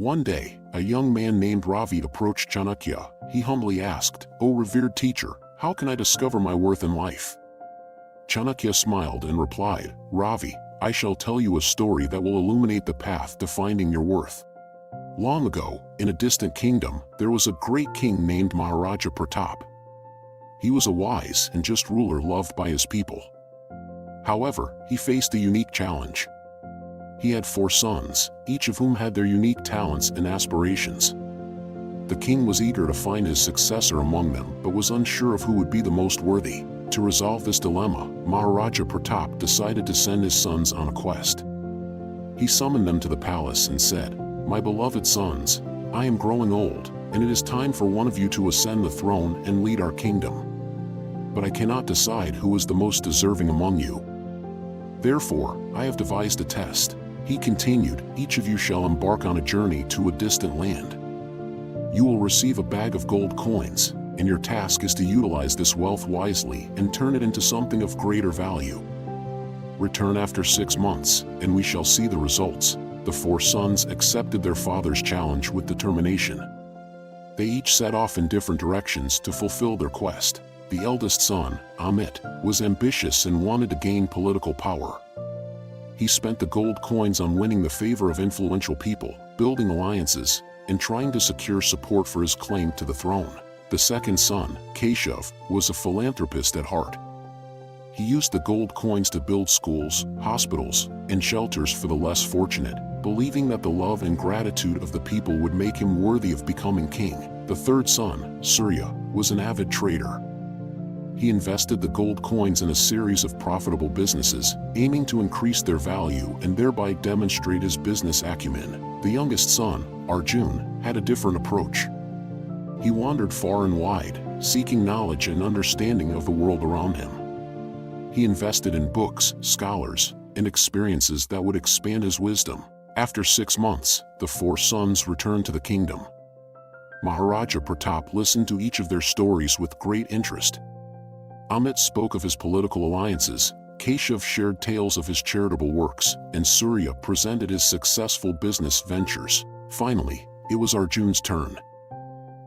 One day, a young man named Ravi approached Chanakya. He humbly asked, "O revered teacher, how can I discover my worth in life?" Chanakya smiled and replied, "Ravi, I shall tell you a story that will illuminate the path to finding your worth." Long ago, in a distant kingdom, there was a great king named Maharaja Pratap. He was a wise and just ruler loved by his people. However, he faced a unique challenge. He had 4 sons, each of whom had their unique talents and aspirations. The king was eager to find his successor among them but was unsure of who would be the most worthy. To resolve this dilemma, Maharaja Pratap decided to send his sons on a quest. He summoned them to the palace and said, "My beloved sons, I am growing old, and it is time for one of you to ascend the throne and lead our kingdom. But I cannot decide who is the most deserving among you. Therefore, I have devised a test." He continued, "Each of you shall embark on a journey to a distant land. You will receive a bag of gold coins, and your task is to utilize this wealth wisely and turn it into something of greater value. Return after 6 months, and we shall see the results." The 4 sons accepted their father's challenge with determination. They each set off in different directions to fulfill their quest. The eldest son, Amit, was ambitious and wanted to gain political power. He spent the gold coins on winning the favor of influential people, building alliances, and trying to secure support for his claim to the throne. The second son, Keshav, was a philanthropist at heart. He used the gold coins to build schools, hospitals, and shelters for the less fortunate, believing that the love and gratitude of the people would make him worthy of becoming king. The third son, Surya, was an avid trader. He invested the gold coins in a series of profitable businesses, aiming to increase their value and thereby demonstrate his business acumen. The youngest son, Arjun, had a different approach. He wandered far and wide, seeking knowledge and understanding of the world around him. He invested in books, scholars, and experiences that would expand his wisdom. After 6 months, the 4 sons returned to the kingdom. Maharaja Pratap listened to each of their stories with great interest. Amit spoke of his political alliances, Keshav shared tales of his charitable works, and Surya presented his successful business ventures. Finally, it was Arjun's turn.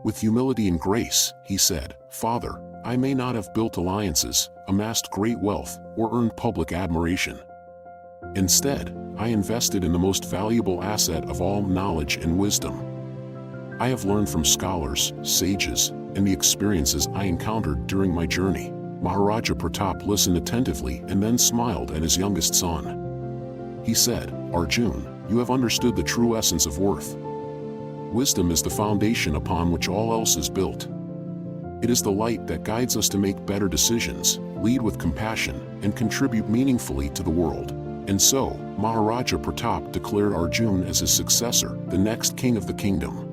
With humility and grace, he said, "Father, I may not have built alliances, amassed great wealth, or earned public admiration. Instead, I invested in the most valuable asset of all, knowledge and wisdom. I have learned from scholars, sages, and the experiences I encountered during my journey." Maharaja Pratap listened attentively and then smiled at his youngest son. He said, "Arjun, you have understood the true essence of worth. Wisdom is the foundation upon which all else is built. It is the light that guides us to make better decisions, lead with compassion, and contribute meaningfully to the world." And so, Maharaja Pratap declared Arjun as his successor, the next king of the kingdom.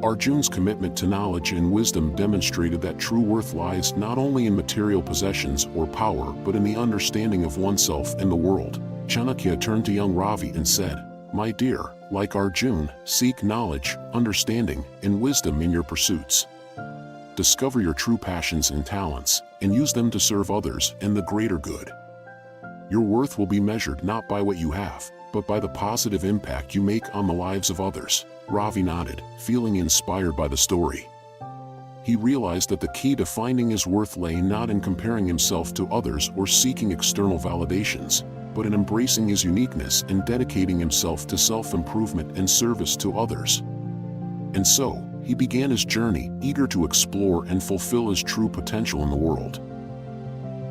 Arjun's commitment to knowledge and wisdom demonstrated that true worth lies not only in material possessions or power but in the understanding of oneself and the world. Chanakya turned to young Ravi and said, "My dear, like Arjun, seek knowledge, understanding, and wisdom in your pursuits. Discover your true passions and talents, and use them to serve others and the greater good. Your worth will be measured not by what you have, but by the positive impact you make on the lives of others." Ravi nodded, feeling inspired by the story. He realized that the key to finding his worth lay not in comparing himself to others or seeking external validations, but in embracing his uniqueness and dedicating himself to self-improvement and service to others. And so, he began his journey, eager to explore and fulfill his true potential in the world.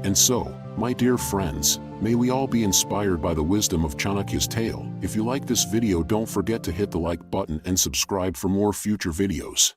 And so, my dear friends, may we all be inspired by the wisdom of Chanakya's tale. If you like this video, don't forget to hit the like button and subscribe for more future videos.